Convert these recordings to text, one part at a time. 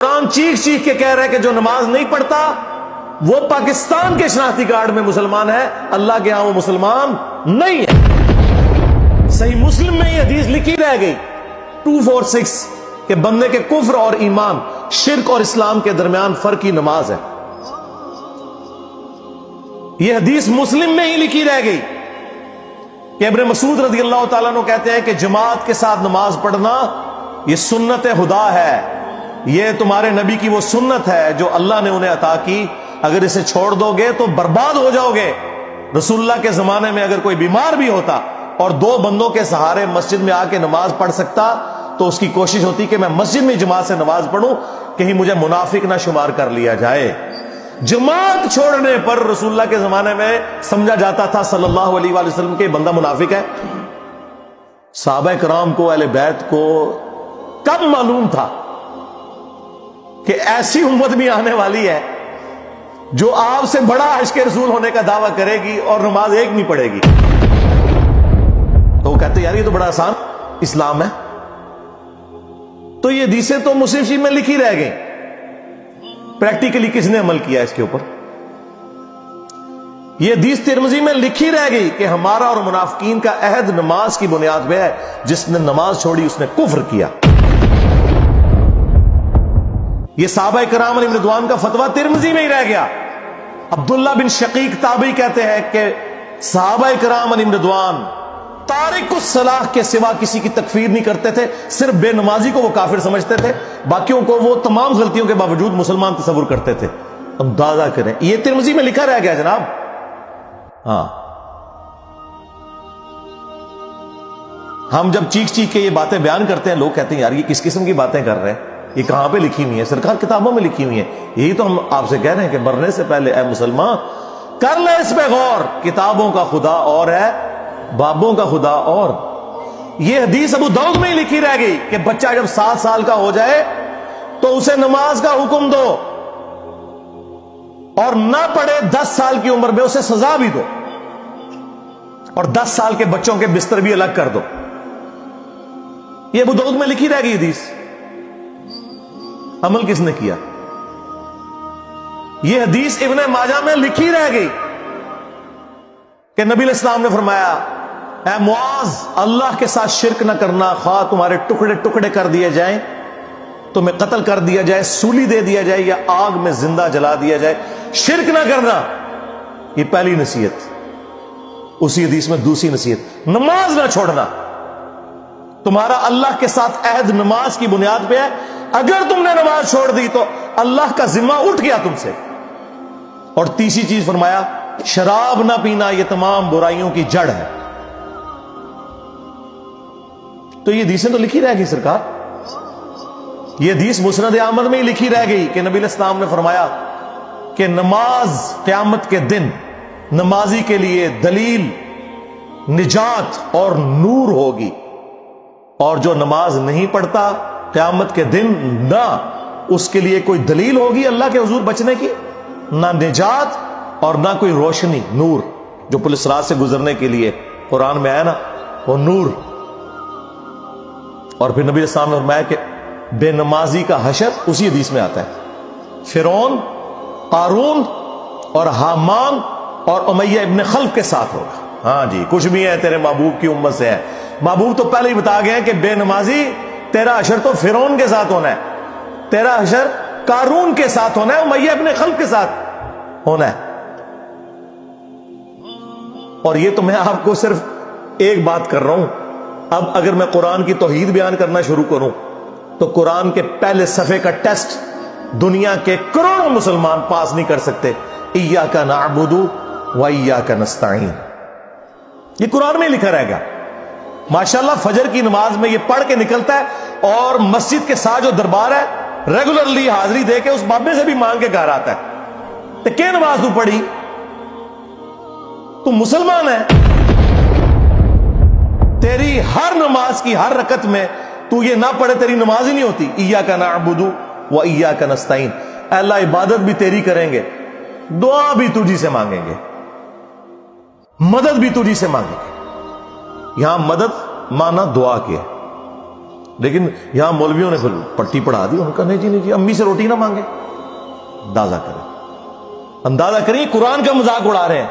قرآن چیخ چیخ کے کہہ رہا ہے کہ جو نماز نہیں پڑھتا وہ پاکستان کے شناختی کارڈ میں مسلمان ہے، اللہ کے ہاں وہ مسلمان نہیں ہے۔ صحیح مسلم میں یہ حدیث لکھی رہ گئی 246 کہ بندے کے کفر اور ایمان، شرک اور اسلام کے درمیان فرق کی نماز ہے۔ یہ حدیث مسلم میں ہی لکھی رہ گئی کہ ابن مسعود رضی اللہ تعالیٰ عنہ کہتے ہیں کہ جماعت کے ساتھ نماز پڑھنا یہ سنت خدا ہے، یہ تمہارے نبی کی وہ سنت ہے جو اللہ نے انہیں عطا کی، اگر اسے چھوڑ دو گے تو برباد ہو جاؤ گے۔ رسول اللہ کے زمانے میں اگر کوئی بیمار بھی ہوتا اور 2 بندوں کے سہارے مسجد میں آ کے نماز پڑھ سکتا تو اس کی کوشش ہوتی کہ میں مسجد میں جماعت سے نماز پڑھوں، کہیں مجھے منافق نہ شمار کر لیا جائے۔ جماعت چھوڑنے پر رسول اللہ کے زمانے میں سمجھا جاتا تھا صلی اللہ علیہ وآلہ وسلم کہ بندہ منافق ہے۔ صحابہ کرام کو، اہل بیت کو کب معلوم تھا کہ ایسی امت بھی آنے والی ہے جو آپ سے بڑا عشق رسول ہونے کا دعویٰ کرے گی اور نماز ایک نہیں پڑھے گی؟ تو وہ کہتے یار یہ تو بڑا آسان اسلام ہے۔ تو یہ حدیثیں تو مسلم شریف میں لکھی رہ گئی، پریکٹیکلی کس نے عمل کیا اس کے اوپر؟ یہ حدیث ترمذی میں لکھی رہ گئی کہ ہمارا اور منافقین کا عہد نماز کی بنیاد پہ ہے، جس نے نماز چھوڑی اس نے کفر کیا۔ یہ صحابہ کرام علیہ رضوان کا فتویٰ ترمذی میں ہی رہ گیا۔ عبداللہ بن شقیق تابعی کہتے ہیں کہ صحابہ کرام علیہ رضوان تارک الصلاح کے سوا کسی کی تکفیر نہیں کرتے تھے، صرف بے نمازی کو وہ کافر سمجھتے تھے، باقیوں کو وہ تمام غلطیوں کے باوجود مسلمان تصور کرتے تھے۔ اندازہ کریں، یہ ترمذی میں لکھا رہ گیا جناب۔ ہاں، ہم جب چیخ چیخ کے یہ باتیں بیان کرتے ہیں، لوگ کہتے ہیں یار یہ کس قسم کی باتیں کر رہے ہیں، یہ کہاں پہ لکھی ہوئی ہے؟ سرکار کتابوں میں لکھی ہوئی ہیں۔ یہی تو ہم آپ سے کہہ رہے ہیں کہ مرنے سے پہلے اے مسلمان کر لے اس پہ غور، کتابوں کا خدا اور ہے، بابوں کا خدا اور۔ یہ حدیث ابو داؤد میں ہی لکھی رہ گئی کہ بچہ جب 7 سال کا ہو جائے تو اسے نماز کا حکم دو، اور نہ پڑھے 10 سال کی عمر میں اسے سزا بھی دو، اور 10 سال کے بچوں کے بستر بھی الگ کر دو۔ یہ ابو داؤد میں لکھی رہ گئی حدیث، عمل کس نے کیا؟ یہ حدیث ابن ماجہ میں لکھی رہ گئی کہ نبی علیہ السلام نے فرمایا اے معاذ، اللہ کے ساتھ شرک نہ کرنا، خواہ تمہارے ٹکڑے ٹکڑے کر دیے جائیں، تمہیں قتل کر دیا جائے، سولی دے دیا جائے، یا آگ میں زندہ جلا دیا جائے، شرک نہ کرنا۔ یہ پہلی نصیحت۔ اسی حدیث میں دوسری نصیحت، نماز نہ چھوڑنا۔ تمہارا اللہ کے ساتھ عہد نماز کی بنیاد پہ ہے، اگر تم نے نماز چھوڑ دی تو اللہ کا ذمہ اٹھ گیا تم سے۔ اور تیسری چیز فرمایا شراب نہ پینا، یہ تمام برائیوں کی جڑ ہے۔ تو یہ حدیثیں تو لکھی رہ گئی سرکار۔ یہ حدیث مسند احمد میں ہی لکھی رہ گئی کہ نبی علیہ السلام نے فرمایا کہ نماز قیامت کے دن نمازی کے لیے دلیل، نجات اور نور ہوگی، اور جو نماز نہیں پڑھتا قیامت کے دن نہ اس کے لیے کوئی دلیل ہوگی اللہ کے حضور بچنے کی، نہ نجات اور نہ کوئی روشنی، نور جو پولیس رات سے گزرنے کے لیے قرآن میں آیا نا، وہ نور۔ اور پھر نبی السلام نے فرمایا کہ بے نمازی کا حشر اسی حدیث میں آتا ہے، فرعون، قارون اور حامان اور امیہ ابن خلف کے ساتھ ہوگا۔ ہاں جی، کچھ بھی ہے تیرے محبوب کی امت سے ہے۔ محبوب تو پہلے ہی بتا گئے کہ بے نمازی تیرا حشر تو فرعون کے ساتھ ہونا ہے، تیرا حشر قارون کے ساتھ ہونا ہے، امیہ ابن خلف کے ساتھ ہونا ہے۔ اور یہ تو میں آپ کو صرف ایک بات کر رہا ہوں۔ اب اگر میں قرآن کی توحید بیان کرنا شروع کروں تو قرآن کے پہلے صفحے کا ٹیسٹ دنیا کے کروڑوں مسلمان پاس نہیں کر سکتے۔ ایاک نعبد و ایاک نستعین، یہ قرآن میں لکھا رہے گا۔ ماشاءاللہ فجر کی نماز میں یہ پڑھ کے نکلتا ہے، اور مسجد کے ساتھ جو دربار ہے ریگولرلی حاضری دے کے اس بابے سے بھی مانگ کے گھر آتا ہے۔ تو کیا نماز تو پڑھی؟ تو مسلمان ہے، تیری ہر نماز کی ہر رکعت میں تو یہ نہ پڑھے تیری نماز ہی نہیں ہوتی۔ ایاک نعبد و ایاک نستعین، اے اللہ عبادت بھی تیری کریں گے، دعا بھی تجھی سے مانگیں گے، مدد بھی تجھی سے مانگیں گے۔ یہاں مدد مانا دعا کیا، لیکن یہاں مولویوں نے پھر پٹی پڑھا دی، ان کا نہیں جی نہیں جی، امی سے روٹی نہ مانگے. اندازہ کریں قرآن کا مذاق اڑا رہے ہیں،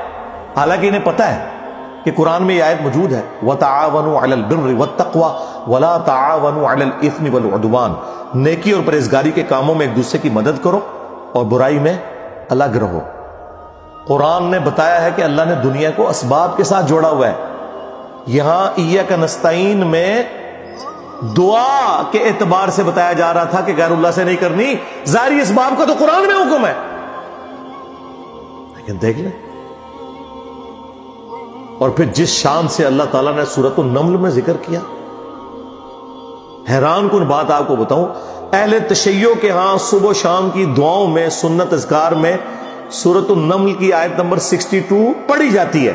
حالانکہ انہیں پتہ ہے کہ قرآن میں یہ آیت موجود ہے وَتَعَاوَنُوا عَلَى الْبِرِّ وَالتَّقْوَى وَلَا تَعَاوَنُوا عَلَى الْإِثْمِ وَالْعُدْوَانِ. نیکی اور پرہیزگاری کے کاموں میں ایک دوسرے کی مدد کرو اور برائی میں الگ رہو. قرآن نے بتایا ہے کہ اللہ نے دنیا کو اسباب کے ساتھ جوڑا ہوا ہے. یہاں ایاک نستعین میں دعا کے اعتبار سے بتایا جا رہا تھا کہ غیر اللہ سے نہیں کرنی، ظاہری اسباب کا تو قرآن میں حکم ہے. لیکن دیکھ لیں، اور پھر جس شان سے اللہ تعالیٰ نے سورۃ النمل میں ذکر کیا، حیران کن بات آپ کو بتاؤں، اہل تشیع کے ہاں صبح و شام کی دعاؤں میں، سنت اذکار میں سورۃ النمل کی آیت نمبر 62 پڑھی جاتی ہے.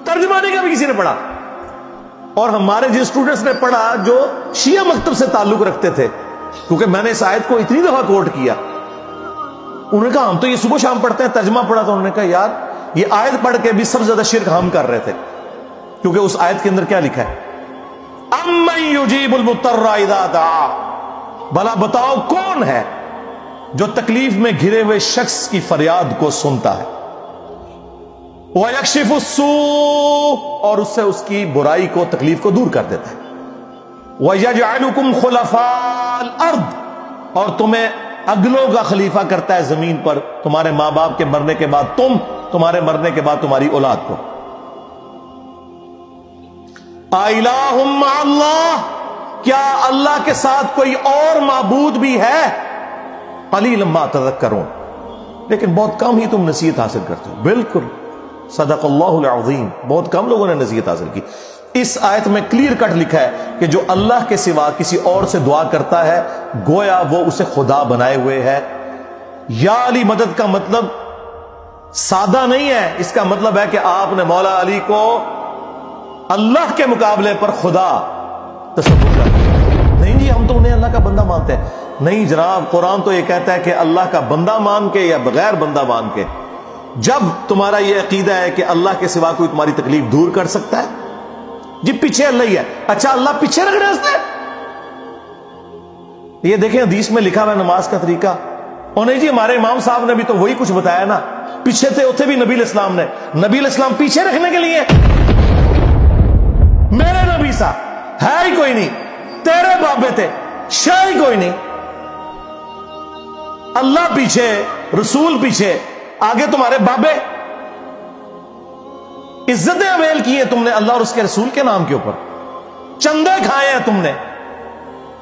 ترجمہ نہیں کبھی کسی نے پڑھا، اور ہمارے جن اسٹوڈنٹس نے پڑھا جو شیعہ مکتب سے تعلق رکھتے تھے، کیونکہ میں نے اس آیت کو اتنی دفعہ کوٹ کیا، انہوں نے کہا ہم تو یہ صبح شام پڑھتے ہیں، ترجمہ پڑھا تو انہوں نے کہا یار یہ آیت پڑھ کے بھی سب سے زیادہ شرک ہم کر رہے تھے، کیونکہ اس آیت کے اندر کیا لکھا ہے؟ اَمَّن يُجِيبُ الْمُضْطَرَّ إِذَا دَعَاهُ، بھلا بتاؤ کون ہے جو تکلیف میں گھرے ہوئے شخص کی فریاد کو سنتا ہے، وَيَكْشِفُ السُّوءَ، اور اس سے اس کی برائی کو، تکلیف کو دور کر دیتا ہے، وَيَجْعَلُكُمْ خُلَفَاءَ الْأَرْضِ، اور تمہیں اگلوں کا خلیفہ کرتا ہے زمین پر، تمہارے ماں باپ کے مرنے کے بعد تم، تمہارے مرنے کے بعد تمہاری اولاد کو. اِلَٰهٌ مَّعَ اللَّهِ، کیا اللہ کے ساتھ کوئی اور معبود بھی ہے؟ قَلِيلًا مَّا تَذَكَّرُونَ، لیکن بہت کم ہی تم نصیحت حاصل کرتے ہو. بالکل صدق اللہ العظیم، بہت کم لوگوں نے نصیحت حاصل کی. اس آیت میں کلیئر کٹ لکھا ہے کہ جو اللہ کے سوا کسی اور سے دعا کرتا ہے گویا وہ اسے خدا بنائے ہوئے ہے. یا علی مدد کا مطلب سادہ نہیں ہے، اس کا مطلب ہے کہ آپ نے مولا علی کو اللہ کے مقابلے پر خدا تصور کر دیا. نہیں جی ہم تو انہیں اللہ کا بندہ مانتے ہیں. نہیں جناب، قرآن تو یہ کہتا ہے کہ اللہ کا بندہ مان کے یا بغیر بندہ مان کے. جب تمہارا یہ عقیدہ ہے کہ اللہ کے سوا کوئی تمہاری تکلیف دور کر سکتا ہے، جی پیچھے اللہ ہی ہے، اچھا اللہ پیچھے رکھ رہے ہیں. یہ دیکھیں حدیث میں لکھا ہوا ہے نماز کا طریقہ. اور نہیں جی ہمارے امام صاحب نے بھی تو وہی کچھ بتایا نا، پیچھے تھے اتنے بھی نبی علیہ السلام نے، نبی علیہ السلام پیچھے رکھنے کے لیے. میرے نبی صاحب ہے ہی کوئی نہیں، تیرے بابے تھے شاہ ہی کوئی نہیں. اللہ پیچھے، رسول پیچھے، آگے تمہارے بابے. عزتیں اویل کی ہیں تم نے اللہ اور اس کے رسول کے نام کے اوپر، چندے کھائے ہیں تم نے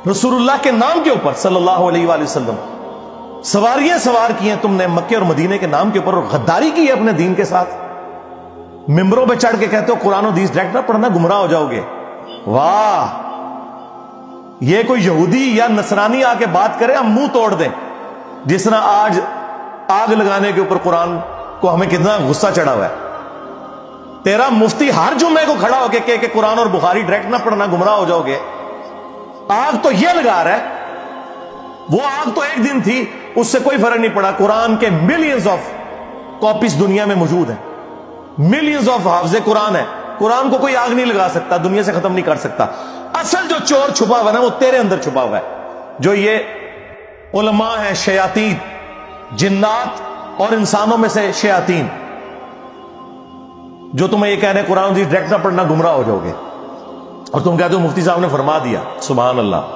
رسول اللہ کے نام کے اوپر صلی اللہ علیہ وآلہ وسلم، سواریاں سوار کی ہیں تم نے مکے اور مدینے کے نام کے اوپر، اور غداری کی ہے اپنے دین کے ساتھ. ممبروں پہ چڑھ کے کہتے ہو قرآن و حدیث ڈائریکٹ نہ پڑھنا گمراہ ہو جاؤ گے. واہ، یہ کوئی یہودی یا نصرانی آ کے بات کرے ہم منہ توڑ دیں. جس طرح آج آگ لگانے کے اوپر قرآن کو ہمیں کتنا غصہ چڑھا ہوا ہے. تیرا مفتی ہر جمعے کو کھڑا ہو کے کہ قرآن اور بخاری ڈائریکٹ نہ پڑھنا گمراہ ہو جاؤ گے. آگ تو یہ لگا رہا ہے، وہ آگ تو ایک دن تھی، اس سے کوئی فرق نہیں پڑا. قرآن کے ملینز آف کاپیز دنیا میں موجود ہیں، ملینز آف حافظ قرآن ہے. قرآن کو کوئی آگ نہیں لگا سکتا، دنیا سے ختم نہیں کر سکتا. اصل جو چور چھپا ہوا ہے وہ تیرے اندر چھپا ہوا ہے. جو یہ علماء ہیں شیاطین، جنات اور انسانوں میں سے شیاطین، جو تمہیں یہ کہہ رہے ہیں قرآن ڈائریکٹ نہ پڑھنا گمراہ ہو جاؤ گے، اور تم کہتے ہو مفتی صاحب نے فرما دیا. سبحان اللہ.